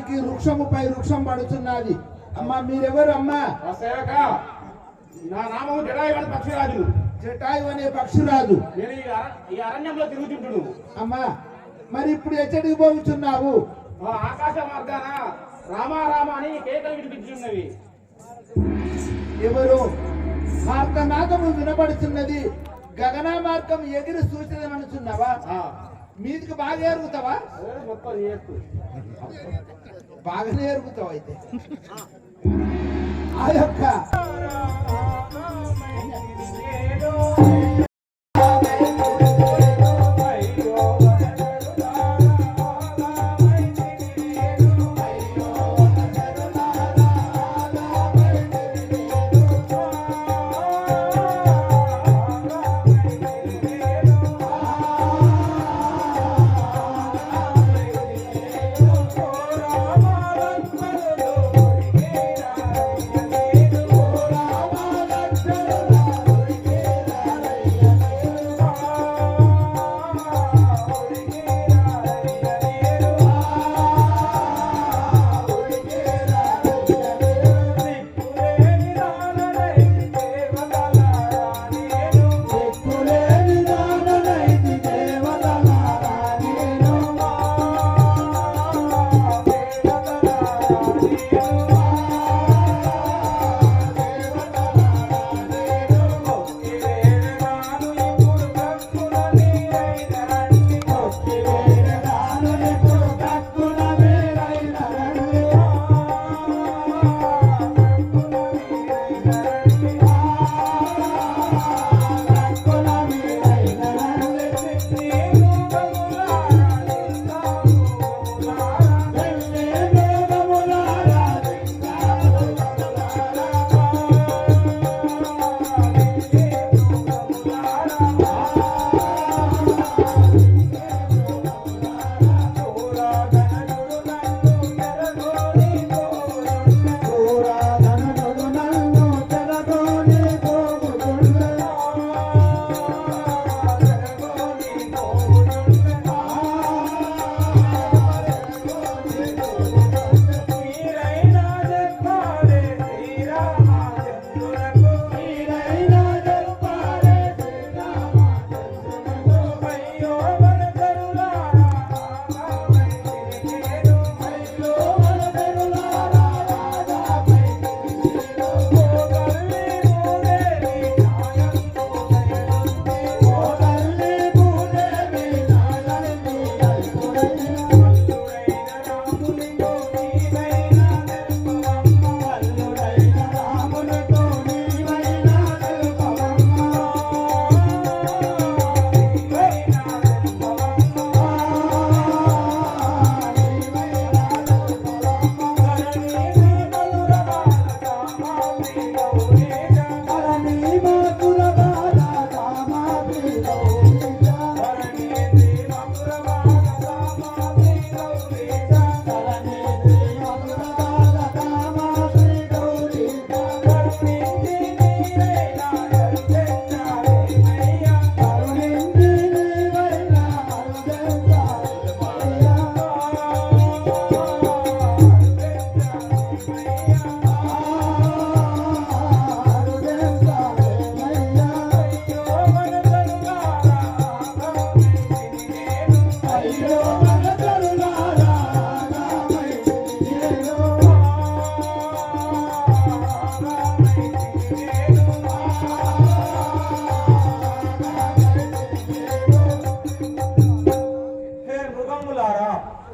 వారికి వృక్షముపై వృక్షం పడుతున్నది. అమ్మా మీరెవరు అమ్మా? నా నామము జటాయు అనే పక్షిరాజు. జటాయు అనే పక్షిరాజు. నేను ఈ అరణ్యంలో తిరుగుతుంటుడు. అమ్మా మరి ఇప్పుడు ఎచ్చడికి పోతున్నావు? ఆకాశ మార్గాన రామా రామ అని కేకలు వినిపించున్నవి. ఎవరు? మార్గనాథము వినబడుతున్నది. గగన మార్గం ఎగిరి సూచనమనుచున్నావా? మీదికి బాగా ఎరుగుతావా? బాగానే ఎరుగుతావు అయితే. ఆ యొక్క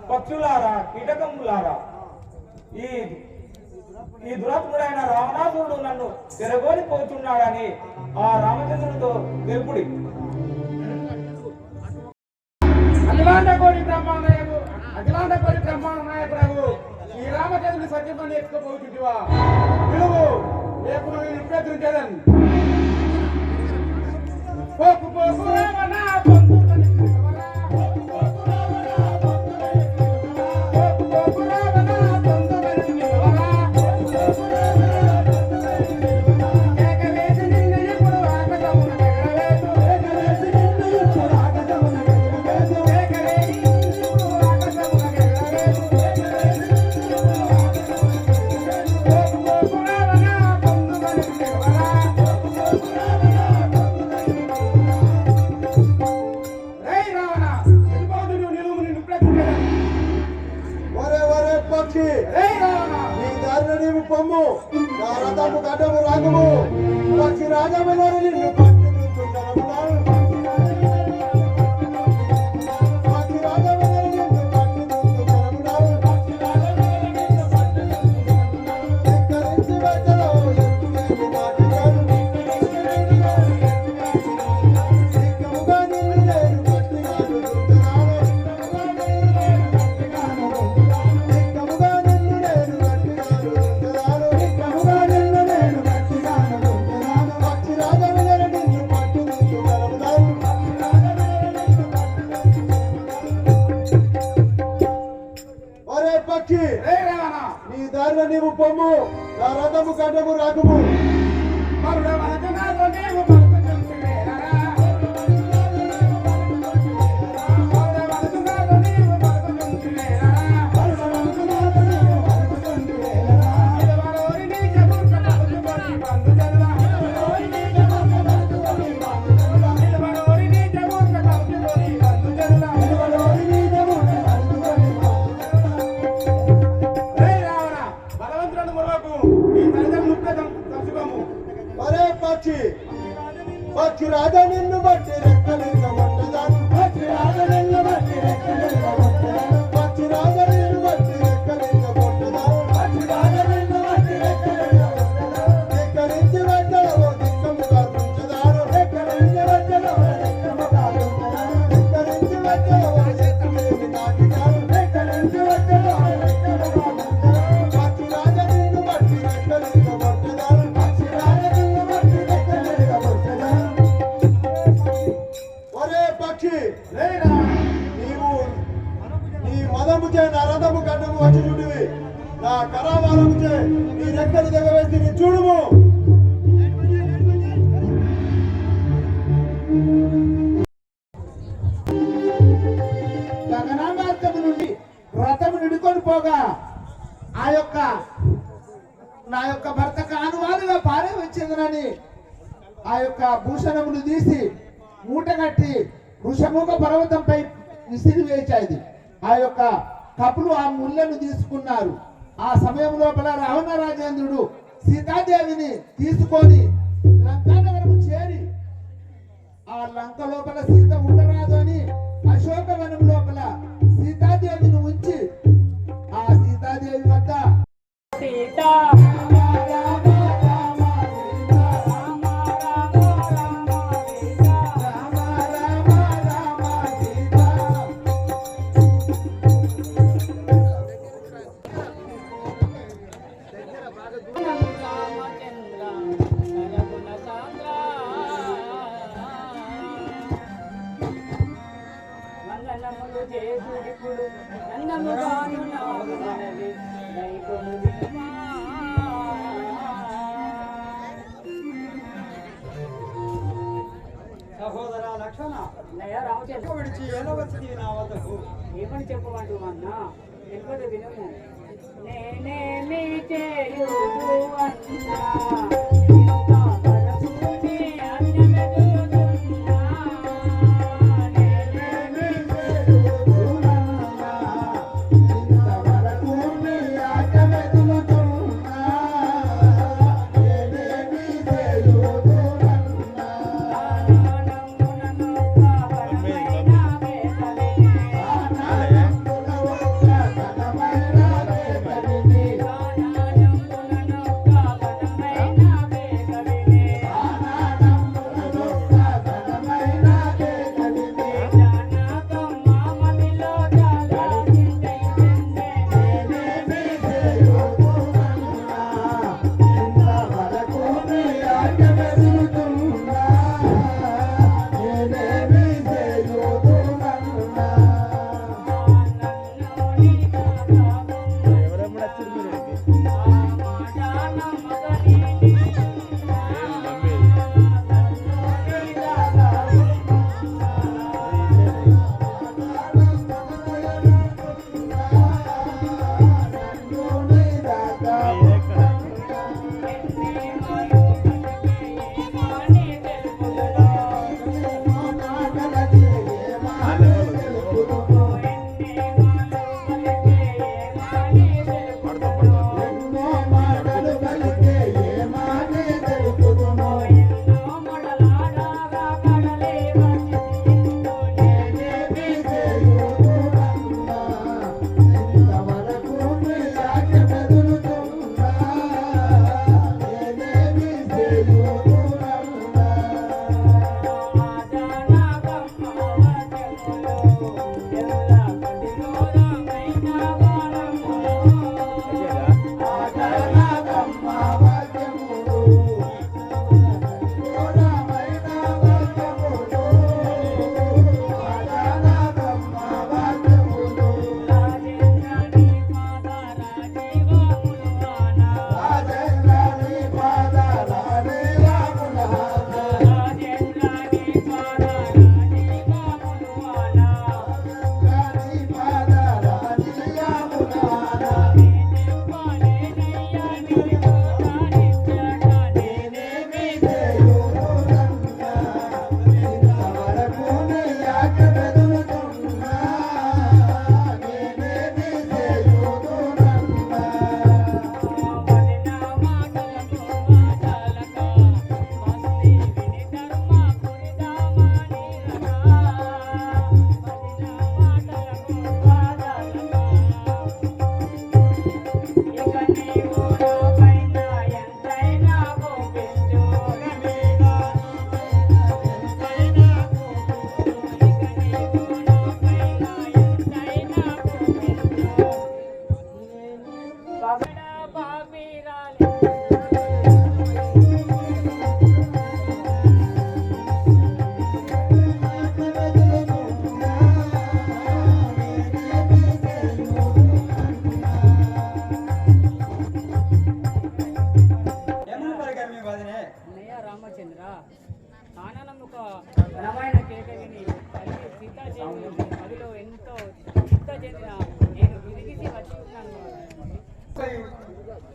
పక్షులారా కీటకములారా ఈ దురాత్ముడైన రావణాసురుడు నన్ను తిరగోని పోతున్నాడని ఆ రామచంద్రుడితో తెలుపుడి. అఖిలాండ కోటి బ్రహ్మాండ నాయకుడు ఈ రామచంద్రుడి సత్యమని ఎత్తుకుపోతుంటివా? పిలువు లేకుండా నేను ఉపేక్షించేదని. పోకు పోకు రావణ నీవు పొమ్ము నా రథము గడ్డము రాగము పక్షి రాజమని నిన్ను పట్టుకుంటున్నాను పక్షి రాజమని నిన్ను పట్టుకుంటున్నాను ధిక్కరించి వచ్చలో ఎత్తుకేమి నాటినాను ధిక్కముగా నిన్ను నేను గట్టిగాను దుర్గనాను ధిక్కముగా నిన్ను నేను గట్టిగాను దుర్గనాను ధిక్కముగా నిన్ను నేను గట్టిగాను దుర్గనాను పక్షి రాజమని నిన్ను పట్టుకుంటున్నాను ఒరే పక్షి రే రావణ నీ దారిలో నీవు పొమ్ము నా రథము గడ్డము రాగము మరుడ వనకు నాతో నీవు పలుకుతుంటివేరా మరుడ వనకు నాతో నీవు పలుకుతుంటివేరా ఇదవరోరి నీ జబుర్క పలుకుకొని బంధుజనులా ఇదవరోరి నీ జబుర్క పలుకుకొని బంధుజనులా రే రావణ బలవంతులను మురవకు ఈ తల్లిదండ్రులు ఉపేదం తలుచుకోము ఒరే పక్షి పక్షి రాజా నిన్ను బట్టి రెక్కలింగ మొట్టదాను పక్షి రాజా నిన్ను బట్టి రెక్కలింగ మొట్టదాను పక్షి రాజా నిన్ను బట్టి రెక్కలింగ మొట్టదాను పక్షి రాజా నిన్ను బట్టి రెక్కలింగ మొట్టదాను ధిక్కరించి వచ్చలో ధిక్కముగా ఉంచదాను ధిక్కరించి వచ్చలో ధిక్కముగా ఉంచదాను ధిక్కరించి వచ్చలో ఎత్తుకేమి నాటినాను ధిక్కరించి వచ్చలో ధిక్కముగా ఉంచదాను పక్షి రాజా నిన్ను బట్టి రెక్కలింగ మొట్టదాను పక్షి రాజా నిన్ను బట్టి రెక్కలింగ మొట్టదాను ఒరే పక్షి రే రావణ నీవు నీ మదముచే నా రథము గడ్డము వచ్చి చూడివి నా కరావాలముచే నీ రెక్కలు దిగవేసి నీ చూడుము గగనామార్గము నుండి రథము నిడుకొని పోగా ఆ యొక్క నా యొక్క భర్త కానువాలుగా పారే వచ్చిందనని ఆ యొక్క భూషణములు తీసి మూటగట్టి వృషముఖ పర్వతంపై విసిరివేచాది. ఆ యొక్క కపులు ఆ ముళ్ళను తీసుకున్నారు. ఆ సమయం లోపల రావణ రాజేంద్రుడు సీతాదేవిని తీసుకొని లంకానగరము చేరి ఆ లంక లోపల సీత ఉండరాదు అని అశోకవనం లోపల సీతాదేవిని ఉంచి ఆ సీతాదేవి వద్ద సీతా వందనములు చేసుడిప్పుడు నందముగాను నాకు మనవి దైవము దినమా. సహోదర లక్షణ అన్నయ్య రామచంద్ర విడిచి ఎలా వచ్చింది నా వద్దకు ఏమని చెప్పమంటూ అన్నా తెలియదు వినము. నేనేమి చేయుదు అన్నా ఇంత పరచుని అన్యమెదుగుతున్నా. నేనేమి చేయుదు అన్నా, ఇంతవరకు నీ ఆట మెదులుతున్నా. నేనేమి చేయుదు అన్నా, ఘనమైన పలికే ఏ మాటే తెలుపుదును ఎన్నో మొడలాడగా కడలే వచ్చిందో నేనేమి చేయుదునన్నా ఇంతవరకు నీ ఆజ్ఞ మెదులుతున్నా నేనేమి చేయుదునన్నా ఆజానగమ్మ వచములో ఎల్ల కటిలోరమైన వారములో ఆజానగమ్మ వాక్యములు ఘోరమైన వాక్యములు ఆజానగమ్మ వాక్యములు రాజేంద్రని పాదరాజీవములువానా రాజేంద్రని పాదాలనే రాములహాన రాజేంద్రని పాదరాజీవములువానా రాజేంద్రని పాదాలని రాములహాన నింపాలేనయ్య నిలుపుతానిచ్చట నేనేమి చేయుదునన్నా ఇంతవరకు నీ ఆజ్ఞ మెదులుతున్నా నేనేమి చేయుదునన్నా వదిన మాటలకు వాచాలక మస్తి విని ధర్మ పురిదామణిరక వదిన మాటలకు వాచాలక ఇక నీవు నాపైన ఎంతైనా కోపించు ఇక నీవు నాపైన ఎంతైనా కోపించు పగడ పాపిరాలి ఏమన్నా పలికారు మీ వదినే? అన్నయ్య రామచంద్ర ఆనందం ఒక ఘనమైన కేక విని తల్లి సీత చేసి అదిలో ఎంతో చిత్త చెందిన నేను విరిగిసి వచ్చి ఉన్నాను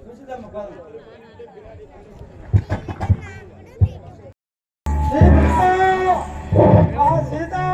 చూసిద్దాము కాదు. సీత! సీతా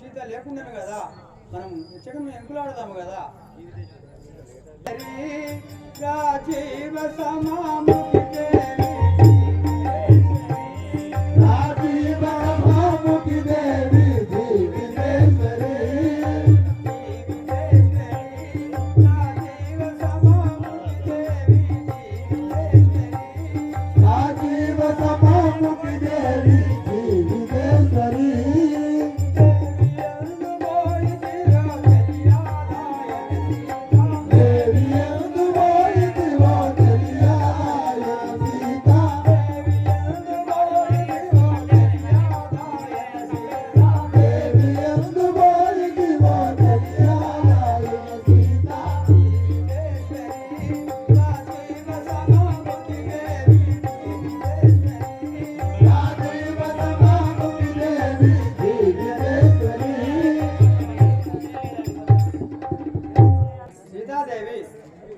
సీత లేకుండాను కదా మనం ఎచ్చడం ఎంకులాడదాము కదా. రాజీవ సమాముఖి దేవి రాజీవ సమాముఖి దేవి జీవితేశ్వరి రాజీవ సమాముఖి దేవి రాజీవ సమాముఖి దేవి జీవితేశ్వరి దేవి ఎందు పోయితివో తెలియాయ సీత దేవి ఎందు పోయితివో తెలియాయ సీత రాజీవ సమాముఖి దేవి జీవితేశ్వరి సీతాదేవి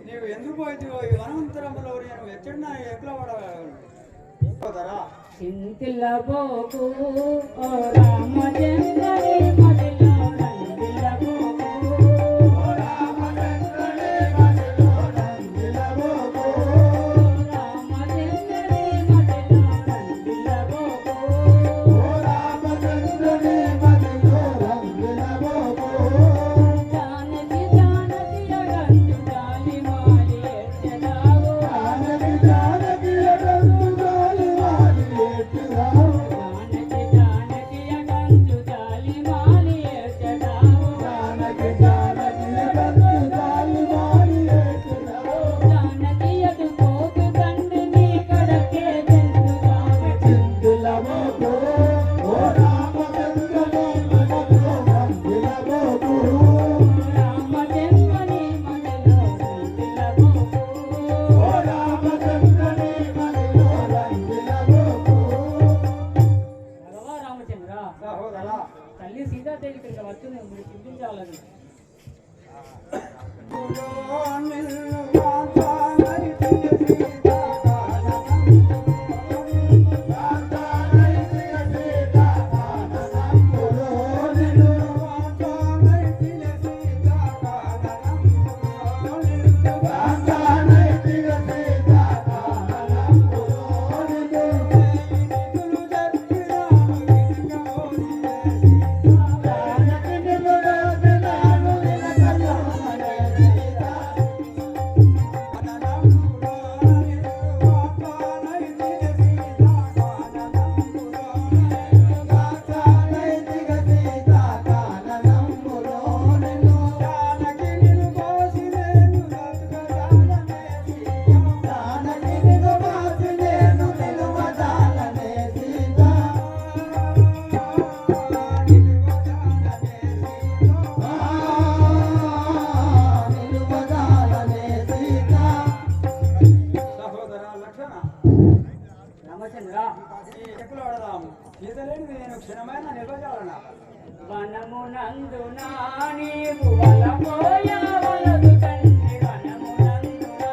నీవు ఎందుకు పోయితివో ఈ వనంతరములో నేను ఎచ్చడినా ఎట్లా పడగలరా. చింతిల్ల బోకు ఓ రామచంద్రని మదిలో రందిల్ల బోకు ఓ రామచంద్రని మదిలో రందిల్ల బోకు రామచంద్రని మదిలో రందిల్ల బోకు రామచంద్రుని మదిలో రంగుల బోకు జానకి జానకి అగంతు జాలి మాలి ఎచ్చదావు జానకి జానకి అడంతు గాలి వాలి ఎట్టురావు జానకి జానకి అగంతు జాలి మాలి ఎచ్చదావు జానకి జానకి అడంతు గాలి వాలి ఎట్టురావు జానకి అటు పోకు తండ్రిని కడకే చెందుదామె చిందుల బోకు ఓ రామచంద్రుని మదిలో రంగుల బోకు రామచంద్రని మదిలో రందిల్ల బోకు ఓ రామచంద్రుని మదిలో రంగుల బోకు భగవా రామచంద్ర సహోదరా తల్లి సీతాదేవి ఇక్కడికి వచ్చి మీరు చింతించాలని సహోదరా లక్షణ రామచంద్ర ఈ చెక్కులు ఆడదాం. సీతలేని నేను క్షణమైన నిలవజాలనా. వనమునందునా నీవు వలపోయవలదు తండ్రి వనమునందునా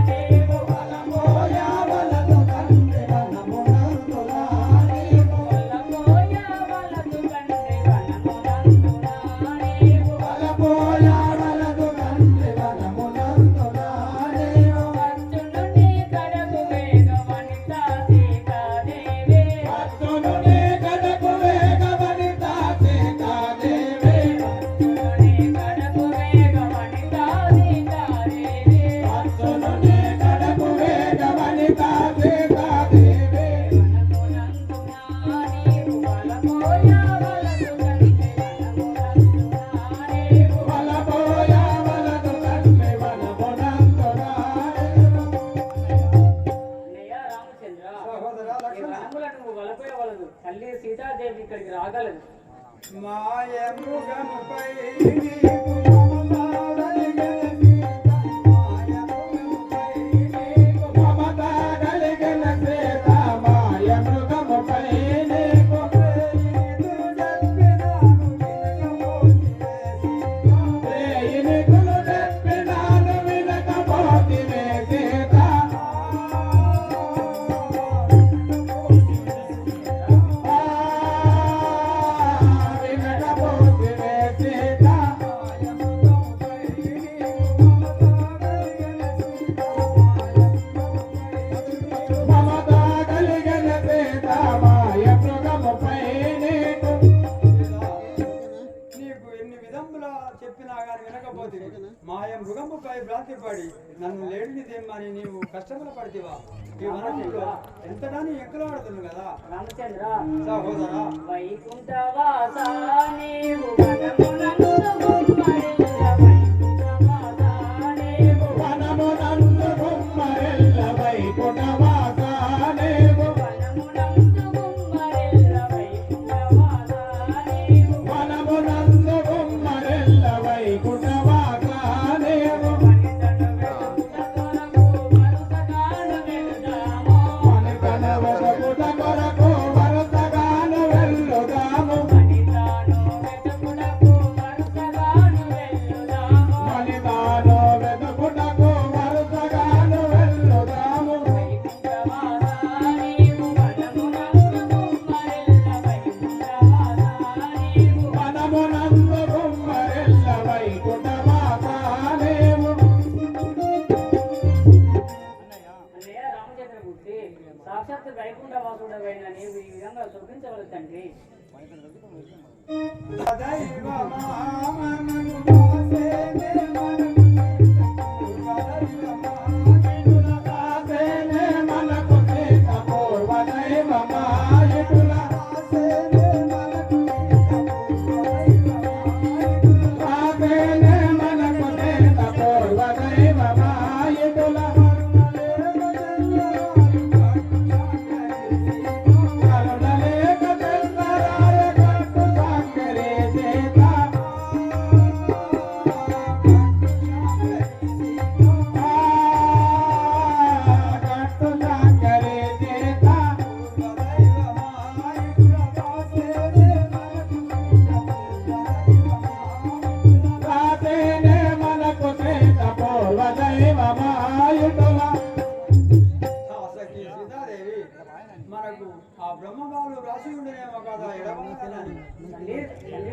నీవు వలపోయవలదు తండ్రి వనమునందునా నీవు వలపోయవలదు తండ్రి వనమునందునా నీవు వలపోయవలదు తండ్రి వనమునందునా నీవు భక్తులు నీ కడకు వేగవనిత సీతాదేవి భక్తులు నీ కడకు వేగవనిత సీతాదేవి భక్తులు నీ కడకు వేగవనిత సీతాదేవి భక్తులు నీ కడకు వేగవనిత సీతాదేవి వనమునందునా నీవు వలపోయవలదు తండ్రి వనమునందునా నీవు వలపోయవలదు తండ్రి వనమునందునా నీవు అన్నయ్య రామచంద్ర సహోదరా ఈ లక్షణ వనములను నువ్వు వలపోయవలదు తల్లి సీతాదేవి ఇక్కడికి రాగలదు మాయ మృగముపై నీకు మమతాడలిగెల సీత. మాయ మృగముపై నీకు మమత కలిగిన సీత మాయ మృగముపై నీకు ప్రేమితులు చెప్పినాను వినకపోతివే సీత. ప్రేమికులు చెప్పినాను వినకపోతివే సీత వినకపోతివే చెప్పినా కానీ వినకపోతే మాయ మృగంపై భ్రాంతిపడి నన్ను లేడిని తెమ్మని నీవు కష్టములు పడితివా ఈ వనంలో ఎంతగాని ఎక్కలాడుతుంది కదా రామచంద్ర సహోదరా వైకుంఠవాస నీవు వనమునందు గుమ్మరిల్ల వైకుంఠవాస నీవు వనమునందు గుమ్మరిల్ల వైకుంఠవాస నీవు వనమునందు గుమ్మరిల్ల వైకుంఠవాస నీవు వనమునందు గుమ్మరిల్ల వైకుంఠవాస నీవు మనితన వెతుకుట కొరకు మనకన వెతుకుట కొరకు వరుసగాను వెళ్ళుదాము మనితాను వెతుకుటకు వరుసగాను వెళ్ళుదాము మణిదాను వెతుకుటకు వరుసగాను వెళ్ళుదాము వనమునందు గుమ్మరిల్ల వైకుంఠవాస నీవు అన్నయ్య రామచంద్రమూర్తి సాక్షాత్ వైకుంఠవాసుడవైన నీవు ఈ విధంగా శోభించవలదు తండ్రి రాసేనే మనకు సీత పూర్వదైవమాయుడుల రాసేనే మనకు సీత పూర్వదైవమాయుడుల కరుణలేక తెల్లరాయ కట్టు సాకరే సీత కట్టు సాకరే సీత రాసేనే మనకు సీత పూర్వదైవమాయుడుల సఖి సీతాదేవి మనకు ఆ బ్రహ్మబాలు రాసి ఉండేమో కదా ఎడవలసినని తండ్రి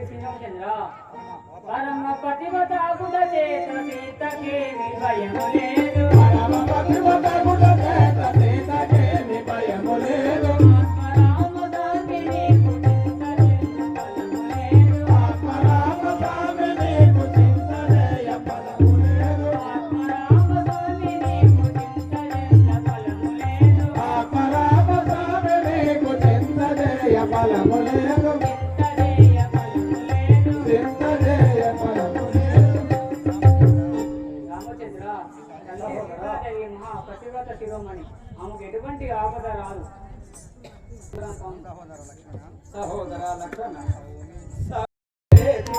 శ్రీరామచంద్ర పరమ పతివతాగుట చేత సీతకేమి భయము లేదు పరమ పతివ్రతగుట చేత సీతకేమి భయము లేదు ఆత్మరామ స్వామి నీకు చింతలేయ ఫలము లేదు ఆత్మరామ స్వామి నీకు చింతలేయ ఫలము లేదు చింతలేయ ఫలము లేదు రామచంద్ర తల్లి సీతాదేవి మహా పతివ్రత శిరోమణి ఆమెకు ఎటువంటి ఆపద రాదు సహోదర లక్షణ రాసేనే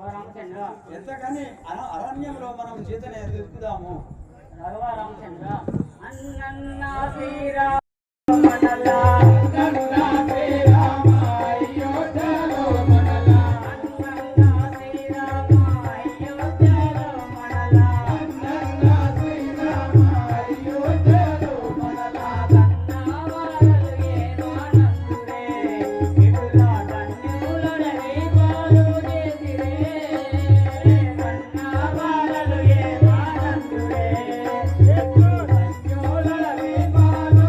రామచంద్ర ఎంతగాని అరణ్యంలో మనం సీతని వెతుకుదాము. రామచంద్ర అన్న శ్రీరామ మనలా అన్న శ్రీరామ అయోధ్యలో మనలా అన్న శ్రీరామ అయోధ్యలో మనలా అన్న శ్రీరామ అయోధ్యలో మనలా కన్నవారలు ఏమో నందురే విపులా ధన్యులనే పాలు చేసిరే కన్నవారలు ఏమో నందురే ధన్యులనే పాలు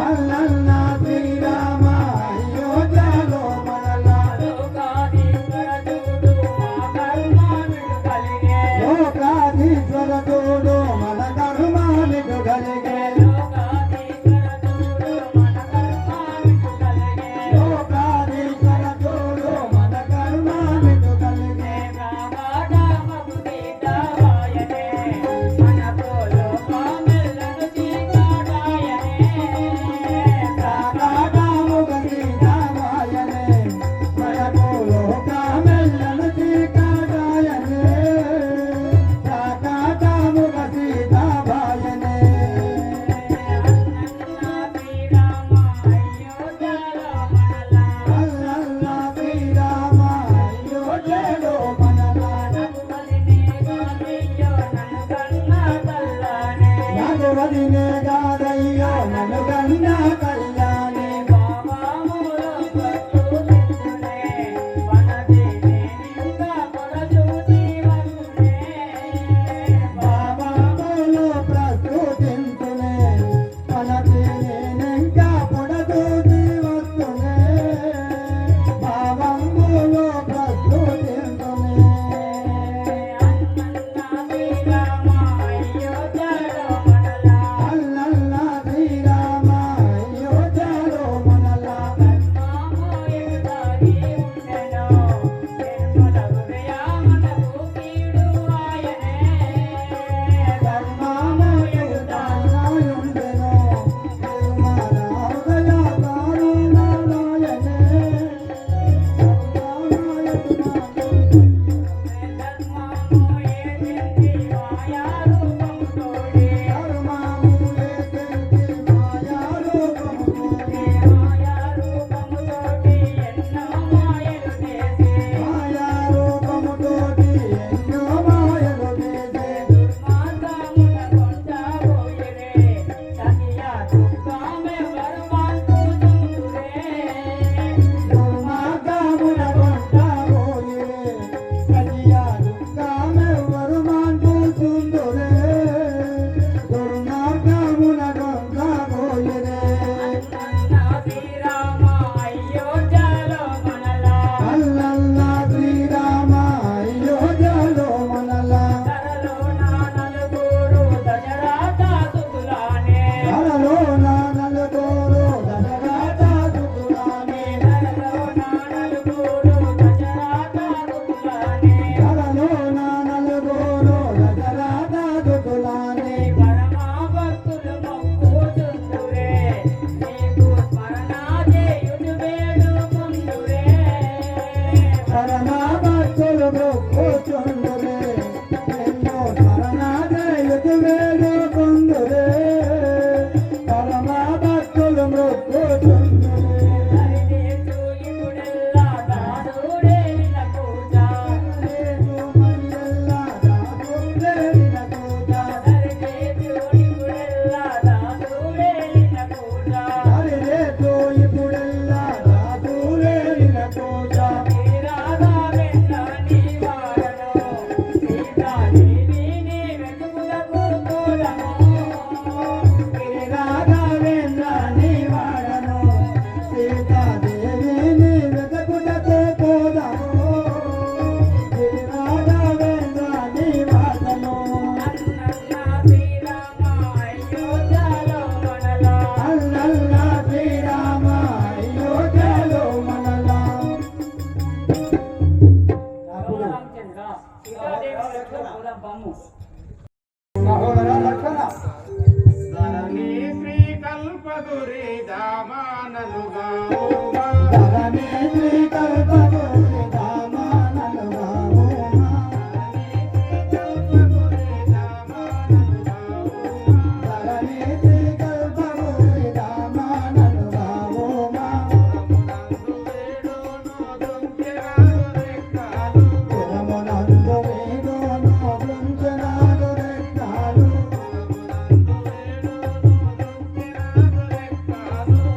అల్లల్లా సహోదర లక్షణ ధరణి శ్రీ కల్పగురి దామానలుగా ధరణి శ్రీ కల్పగురి దామానలుగా ధరణి శ్రీ కల్పగురి దామానలుగా పురమునందు వేడును గుంజనాలు రెక్కాలు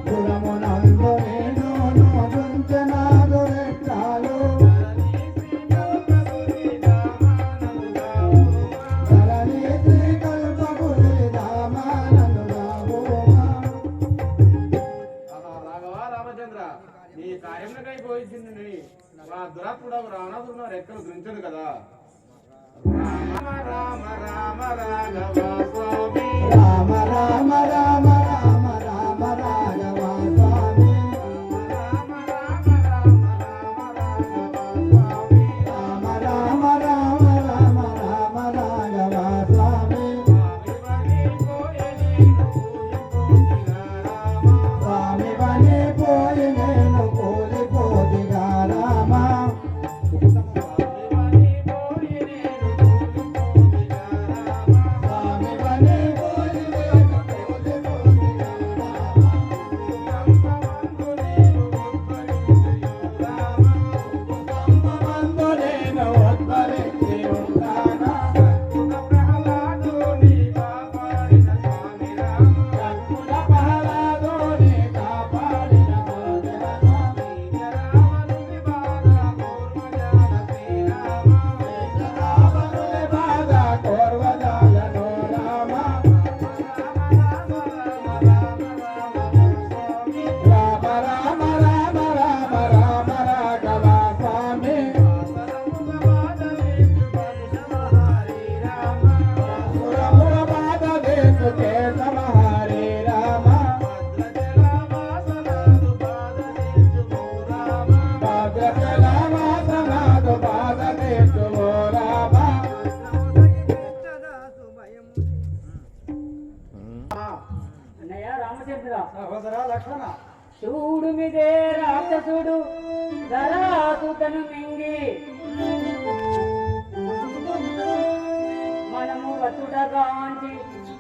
పురమునందు వేడును గుంజనాలు రెక్కాలు ధరణి శ్రీ కల్పగురి దామానలుగా రాఘవ రామచంద్ర నీ కార్యములకై పోయించింది ఆ దురాత్ముడు రావణాసురుడు రెక్కలు గురించడు కదా రామ రామ రామ రాఘవ స్వామి రామ రామ రామ రామ రామ రాఘవ స్వామి రామ రామ రామ రామ రామ రాఘవ స్వామి రామ రామ రామ రామ రాఘవ స్వామి స్వామి వని పోయి నేను కూలిపోతిగా రామ స్వామి వని పోయి నేను కూలిపోతిగా సంపమందు నేను ఉద్భవించి ఉంటానా కక్కుల ప్రహ్లాదోని కాపాడిన రావణుని బాధ కోర్వజాలను రామ రామ రామ రామ రామ రామ రాఘవ స్వామి సురముల బాధ వేసు కేశవహరి రామ భద్రకలావాసనాదు బాధ వేసు రామ అన్నయ్య రామచంద్ర సహోదర లక్షణ శివుడు మీదే రాక్షసుడు ధరాసుతను మింగి మనము వతుడగాంచి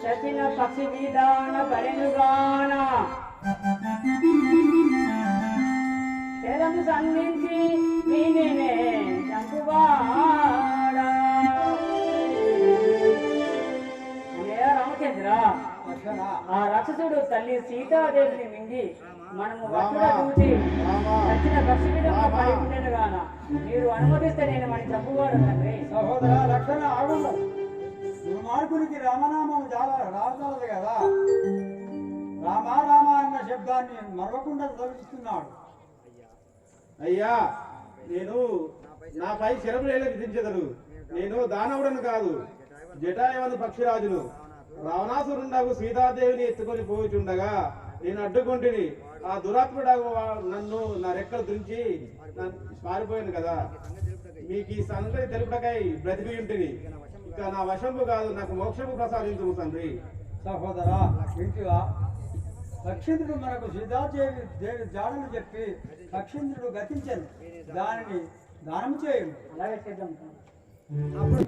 చచిన పక్షి విధాన పరెనుగాన శరము సంధించి మీనే చంపువాడా అన్నయ్య రామచంద్ర లక్షణ ఆ రాక్షసుడు తల్లి సీతాదేవిని మింగి మనము వస్తుడ చూసి నచ్చిన పక్షి విధంగా పడి ఉండేను గాన మీరు అనుమతిస్తే నేను మన చంపువాడు తండ్రి సహోదర లక్షణ ఆగు దుర్మార్గునికి రామనామం చాలా రాజాలది కదా రామ రామ అన్న శబ్దాన్ని మరవకుండా తొలగిస్తున్నాడు. అయ్యా నేను నాపై శరములు విధించెదరు. నేను దానవుడను కాదు, జటాయవను పక్షిరాజును. రావణాసురుండగు సీతాదేవిని ఎత్తుకొని పోయిచుండగా నేను అడ్డుకొంటిని. ఆ దురాత్ముడగు నన్ను నా రెక్కలు తుంచి పారిపోయాను కదా. మీకు ఈ సంగతి తెలుపుటకై బ్రతికి ఉంటిని. ఇక నా వశంపు కాదు, నాకు మోక్షము ప్రసాదించు తండ్రి. సహోదర వింటివా, లక్షింద్రుడు మనకు సీతాదేవి దేవి జాడలు చెప్పి లక్షింద్రుడు గతించను, దానిని దానం చేయము. అలాగే చేద్దాం. అప్పుడు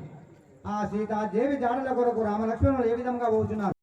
ఆ సీతాదేవి జాడల కొరకు రామలక్ష్మణులు ఏ విధంగా పోతున్నారు?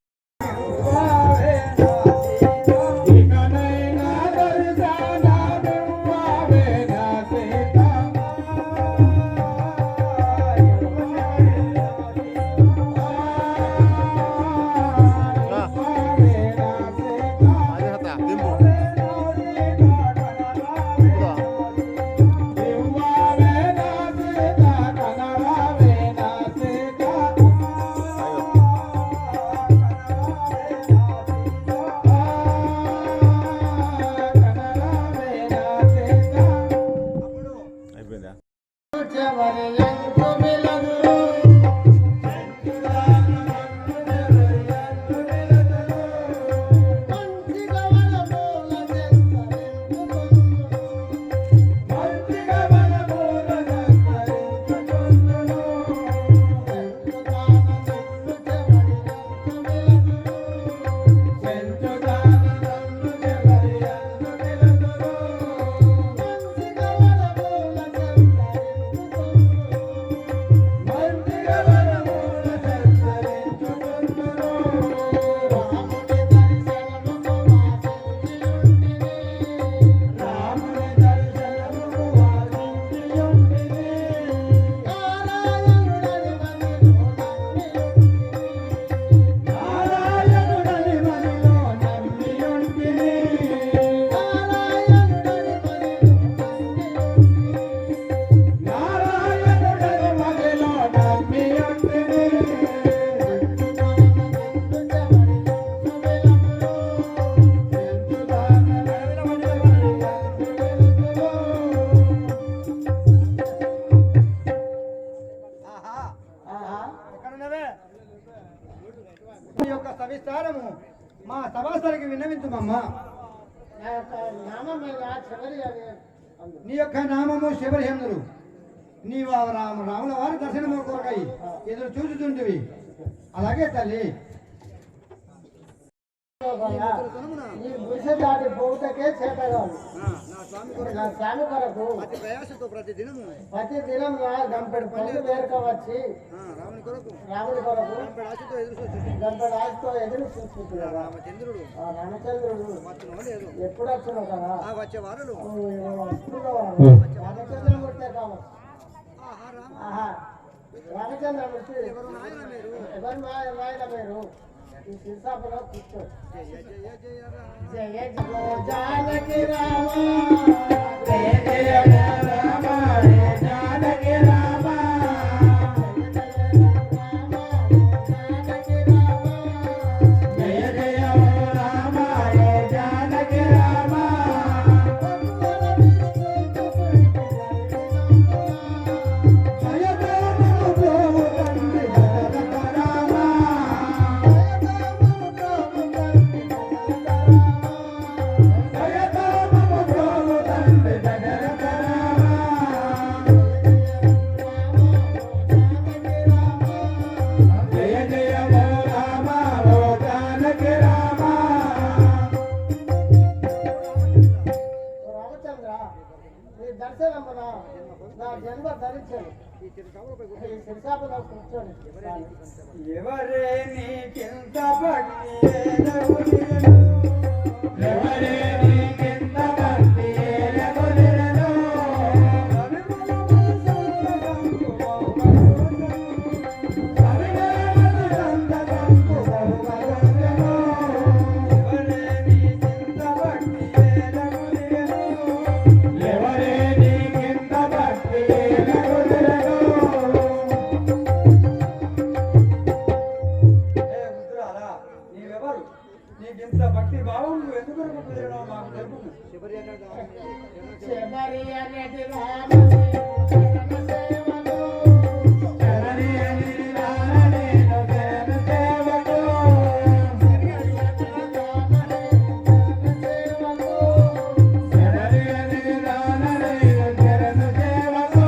నామం చివరి అని అందు. నీ యొక్క నామము శబరిహేంద్రుడు. నీవు ఆ రాముల వారి దర్శనము కొరకై ఎదురు చూచుతుంటివి. అలాగే తల్లి. ఈ గుడిసె దాటి పోవుటకే చేత కాదు. నా స్వామి కొరకు ప్రతి దినం గంపెడు పళ్ళు వేరుక వచ్చి రాముడి కొరకు గంపెడు ఆశతో ఎదురు చూసుకుంటున్నాడు రామచంద్రుడు. ఎప్పుడు వచ్చును కదా రామచంద్రమూర్తే కావచ్చు. రామచంద్రమూర్తి ఎవరు నాయన మీరు ఈ శిల్సాపులో కూర్చో. జయ జానకి రామ జయ జయ రామ జానకి రామ జయ జయ రామ జానకి రామ నా జన్మ ధరించాను ఈ శిల్సాపులో కూర్చొని. ఎవరే నీకింత భక్తి ఎవరే నీకింత భక్తి నీకింత భక్తి భావం నువ్వు ఎందుకు కుదిరినావు మాకు తెలుపు. శబరి అనేది రాముని చరణ సేవలో శబరి అనేది రాముని చరణ సేవలో శబరి అనేది రాముని చరణ సేవలో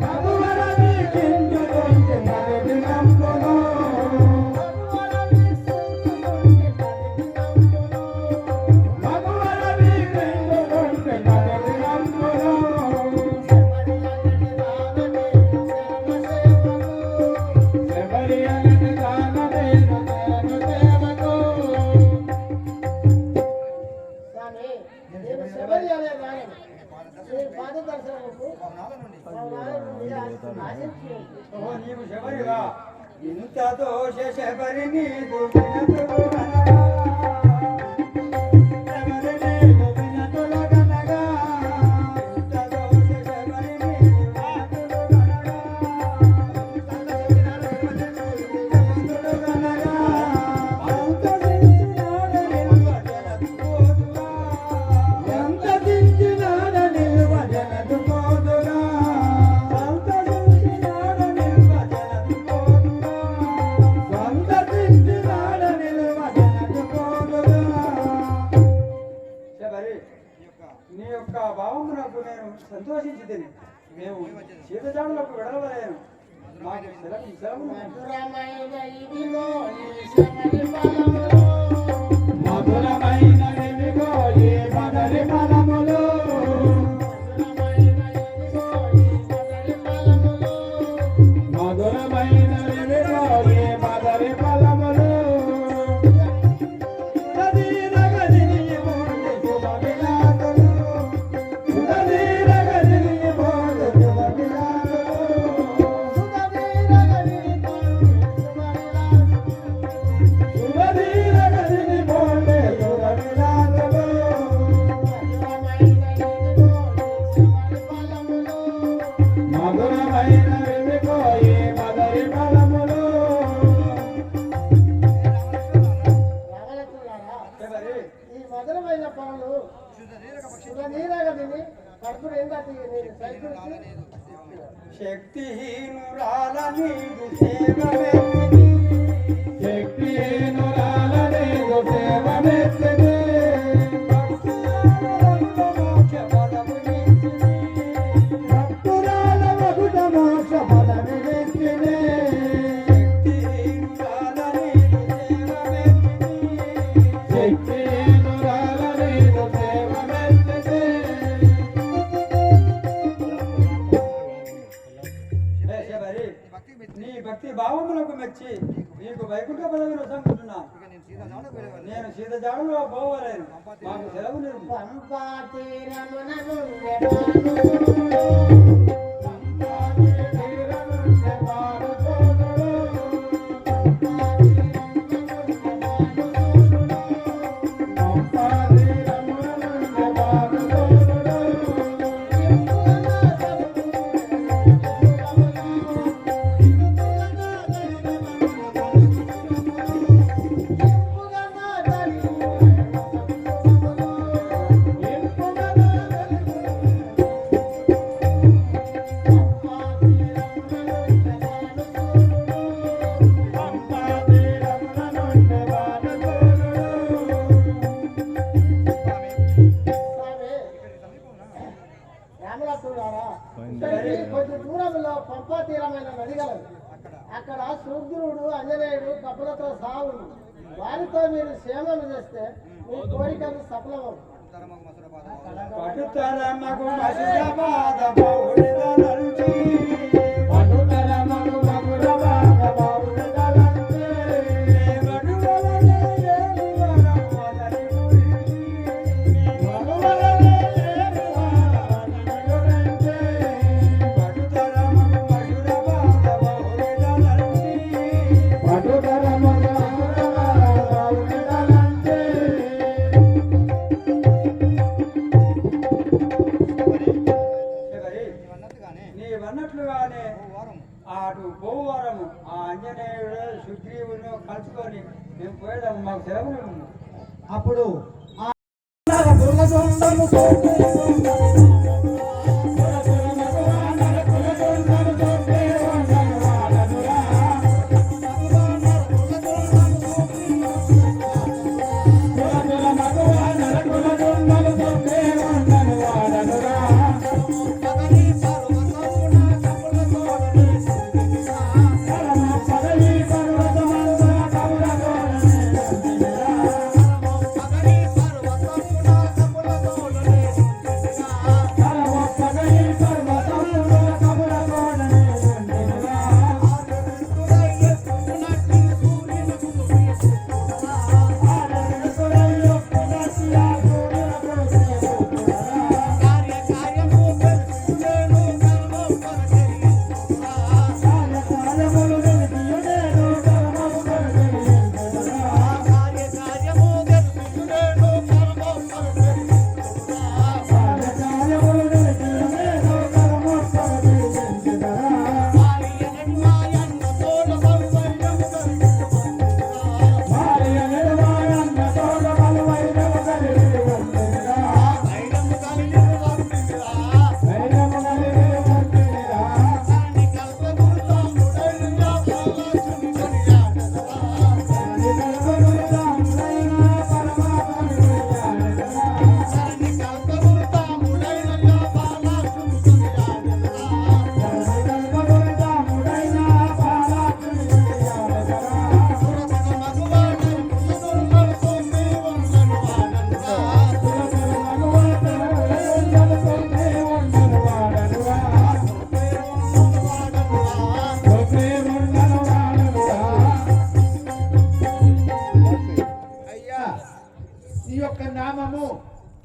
భగవన విసుచుకుంటి ప్రతిదినమును భగవన విసుచుకుంటి ప్రతిదినమును నీవు శబరిగా ఇంత దోష శబరి నీకు నీ యొక్క భావమునకు నేను సంతోషించితిని. మేము సీతజాడులకు వెడలవలేను. మాకు సెలవు మధురమైన ఇదిగో ఈ శబరి ఫలములో మధురమైన ఇదిగో ఈ బదరి ఫలములు మధురమైన ఇదిగో ఈ బదరి ఫలములు ఈ మధురమైన పనులు శుభనీరగదిని కడుపుడు ఏంటంటే శక్తిహీనురాల నీకు సేవ శక్తిహీనురా నేను సీత జాడలో పోవాలేను మాకు సెలవు లేదు. పంపా తీరమున కొంచెం దూరంలో పంపా తీరమైన నది గలదు. అక్కడ సూర్యుడు ఆంజనేయుడు కప్పులతో సాగును. వారితో మీరు క్షేమం చేస్తే మీ కోరికలు సఫలమవు. పటుతరమగు మధురబాద బౌళిదలంచి పటుతరమగు మధురబాద బౌళిదలంచి మధువలనే ఏలువరం వదలి గురించి మధువలనే ఏలువరం వదలి గురించి పటుతరమగు మధురబాద బౌళిదలంచి పటుతరమగు నీవన్నట్లుగానే అటు పోవారము ఆ ఆంజనేయుడు సుగ్రీవును కలుసుకొని మేము పోయేదాము మాకు సెలవులు ఉంది. అప్పుడు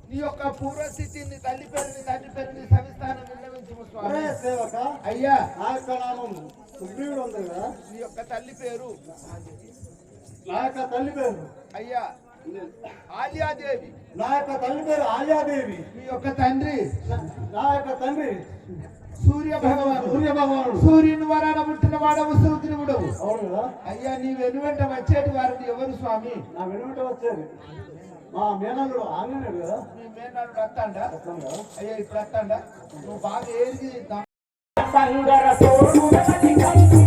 నీ యొక్క పూర్వస్థితిని తల్లి పేరుని తండ్రి పేరుని సవిస్తానం విన్నవించుము స్వామి. సేవక అయ్యా నా యొక్క నామం సుగ్రీవుడు ఉంది కదా. నీ యొక్క తల్లి పేరు నా యొక్క తల్లి పేరు అయ్యా ఆలియాదేవి. నా యొక్క తల్లి పేరు ఆలియాదేవి. మీ యొక్క తండ్రి నా యొక్క తండ్రి సూర్య భగవానుడు. సూర్యుని వరాన పుట్టిన వాడవు సూర్యుడు. అవును కదా. అయ్యా నీ వెనువెంట వచ్చేటి వారిని ఎవరు స్వామి? నా వెనుట వచ్చేది మా మేనల్లుడు ఆంజనేయుడు కదా. మీ మేనల్లుడు వస్తాడా? అయ్యా ఇప్పుడు వస్తాడా? నువ్వు బాగా ఏది Thank you.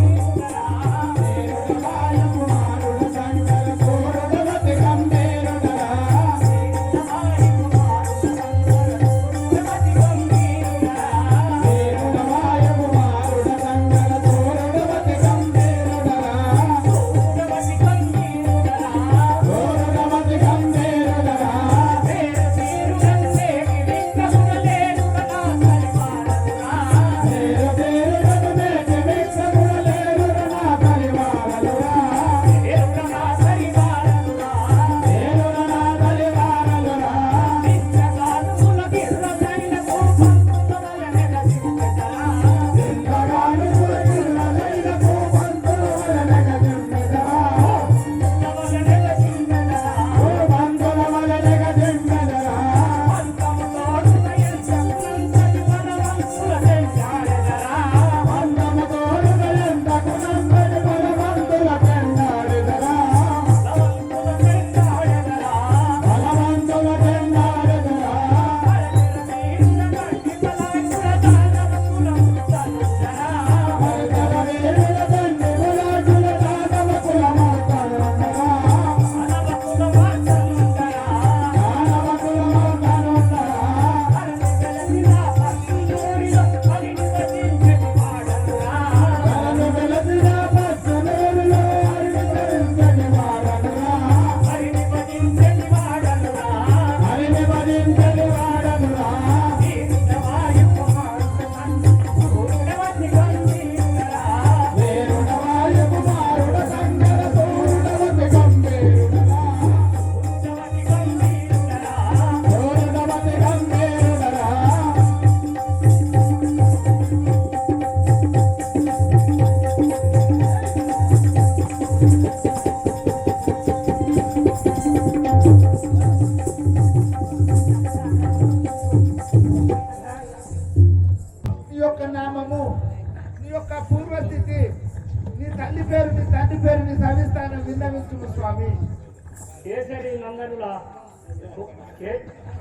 కేసరి నందనుల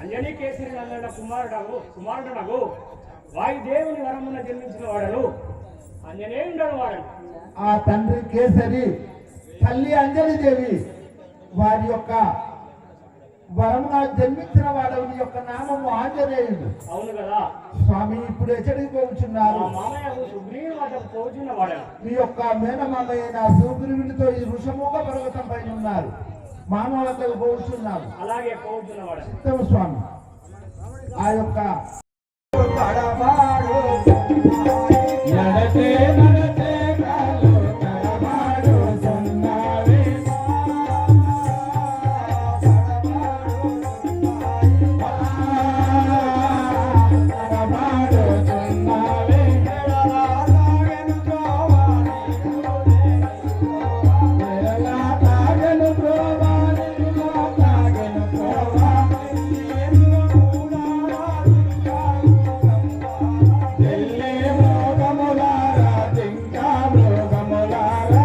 అంజనీ కేసరి నందనుల కుమారుడనగు వాయుదేవుని వరమున జన్మించిన వాడను అంజనేయుడను వాడను. ఆ తండ్రి కేసరి, తల్లి అంజలిదేవి వారి యొక్క వరమున జన్మించిన వాడు యొక్క నామము ఆంజనేయుడు. అవును కదా స్వామి. ఇప్పుడు ఎచ్చడికి పోతున్నారు? మామయ్య సుగ్రీవుని వద్దకు పోతున్న వాడను. మీ యొక్క మేనమామయ్య సుగ్రీవునితో ఈ ఋషముఖ పర్వతం పైన ఉన్నారు. మామ వద్దకు పోతున్నారు. అలాగే పోతున్న వాడను. చిత్తము స్వామి. ఆ యొక్క నడతే నడతే కాలు తడబాడు సన్నావే తడబాడు సన్నావే తాగను ప్రోవాని తాగను ప్రోవాని దిల్లే మోగములారా జింకా మృగములారా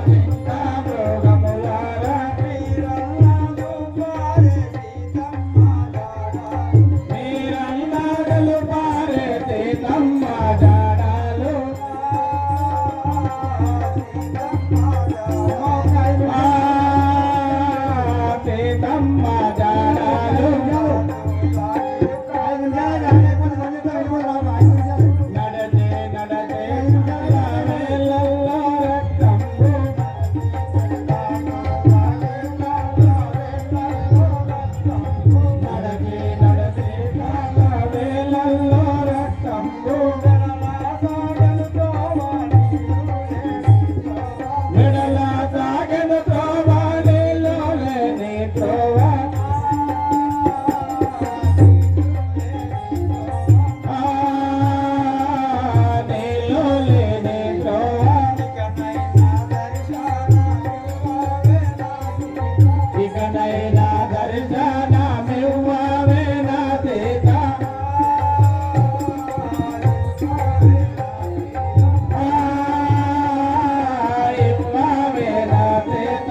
జింకా మృగములారా మీరందరూ పారే సీతమ్మ జాడాలు సీతమ్మ జాడాలు నడచే నడచే వేళల్లో రక్తంబు నడచే నడచే వేళల్లో రక్తంబు విడల సాగను త్రోవానిలో లేని త్రోవా నీలో లేని త్రోవా ఇకనైనా దర్శనమివ్వవే నా సీత ఇవ్వవే నా సీత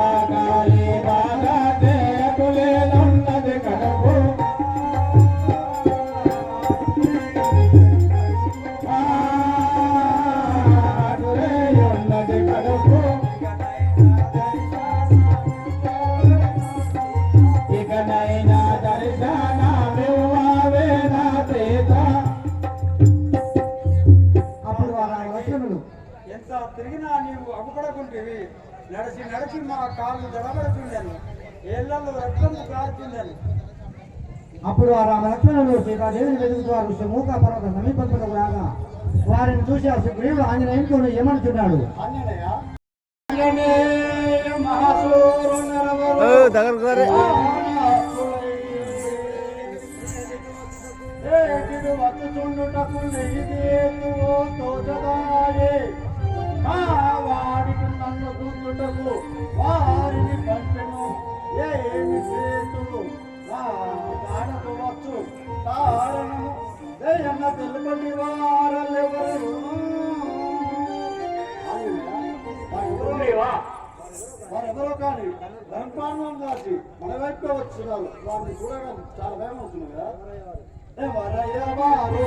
ఆగాలి బాగా చేయకులేనున్నది కడుపు ఉన్నది కడుపు ఇకనైనా దర్శనమివ్వవే నా సీత. అప్పుడు వారు వచనములు ఎంత తిరిగినా నీవు అగుపడకుంటివి. నడిచి నడిచి మా కాళ్ళు జడబడుతుండను, ఏళ్లలో రక్తము కారుతుండను. అప్పుడు ఆ లక్ష్మణులు సీతాదేవిని వెతుకుతూ ఆ ఋషిమూక పర్వత సమీపంలో రాగా వారిని చూసి ఆ సుగ్రీవుడు ఆంజనేయునితో ఏమనుచున్నాడు? వాడికి నన్ను గుర్తుటకు వారిని పంపెను. ఏమి చేతులు కాడవచ్చు కారణము దయన్న తెలుపటి వారెవరు వారెవరో కానీ రంపాన్నం దాచి మన వైపు వచ్చినారు. వారిని చూడడం చాలా భయం అవుతుంది కదా. ఎవరయ్యవారు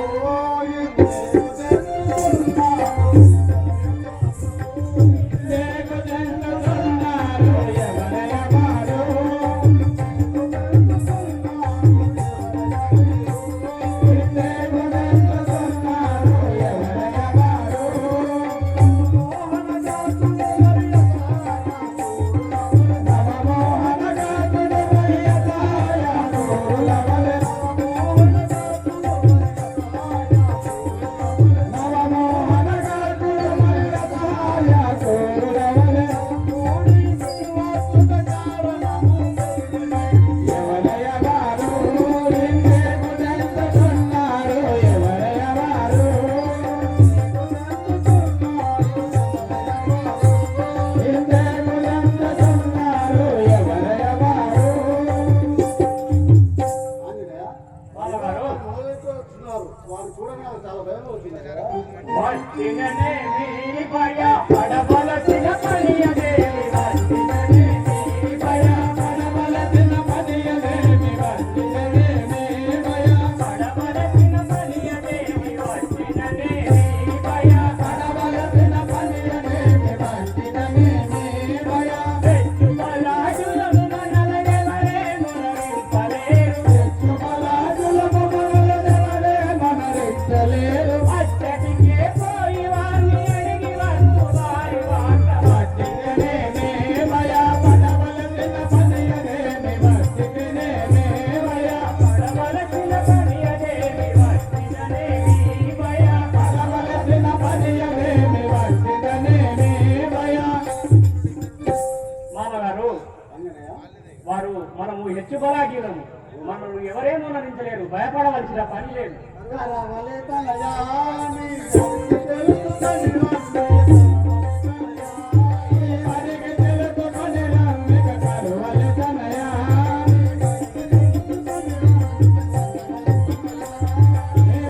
మామగారు వస్తున్నారు. వారు చూడగానే నాకు చాలా భయం అవుతుంది కదా. వచ్చిననే నీ భయ పడవలసిన పనియదేవి వచ్చిననే నీ భయ పడవలసిన పనియదేవి వచ్చిననే నీ భయ పడవలసిన పనియదేవి వచ్చిననే నీ భయ పడవలసిన పనియదేవి వచ్చిననే నీ భయ పెట్టుబలాజులను మనలెవరే మనరింపలేరు పెట్టుబలాజులను మనలెవరే మనరించలేరు అచ్చటికే పోయి వాణ్ణి అడిగి వస్తు వారి వాట వచ్చిననే నీ భయ పడవలసిన పనియదేవి వచ్చిననే నీ భయ పడవలసిన పనియదేవి వచ్చిననే నీ భయ పడవలసిన పనియదేవి వచ్చిననే నీ భయ మామగారు వారు మనము హెచ్చుబలాగీలము మనల్ని ఎవరేమో నరించలేరు భయపడవలసిన పని లేదు కరవలే తలయాని తెలుసు కనిరమ్మే. అడిగి తెలుసు కనిరమ్మిక కరువలె తనయాని.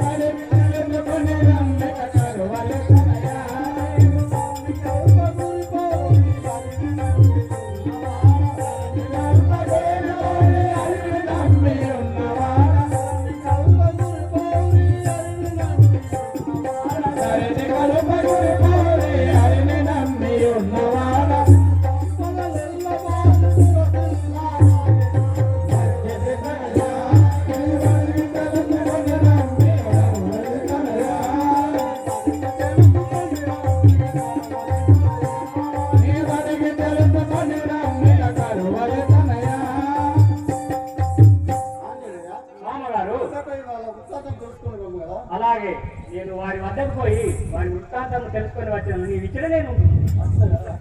అడిగి తెలుసు కనిరమ్మిక కరువలె తనయాని. అరివి నమ్మి ఉన్నవాడ సరిది కలుపగురి పోరి అరిని నమ్మి ఉన్నవాడ మామగారు వాళ్ళ ఉత్సాహం తెలుసుకున్నాం కదా. అలాగే నేను వారి వద్దకు పోయి వారి వృత్తాంతాలను తెలుసుకొని వచ్చిన నీ విచ్చడలేను అంతే కదా.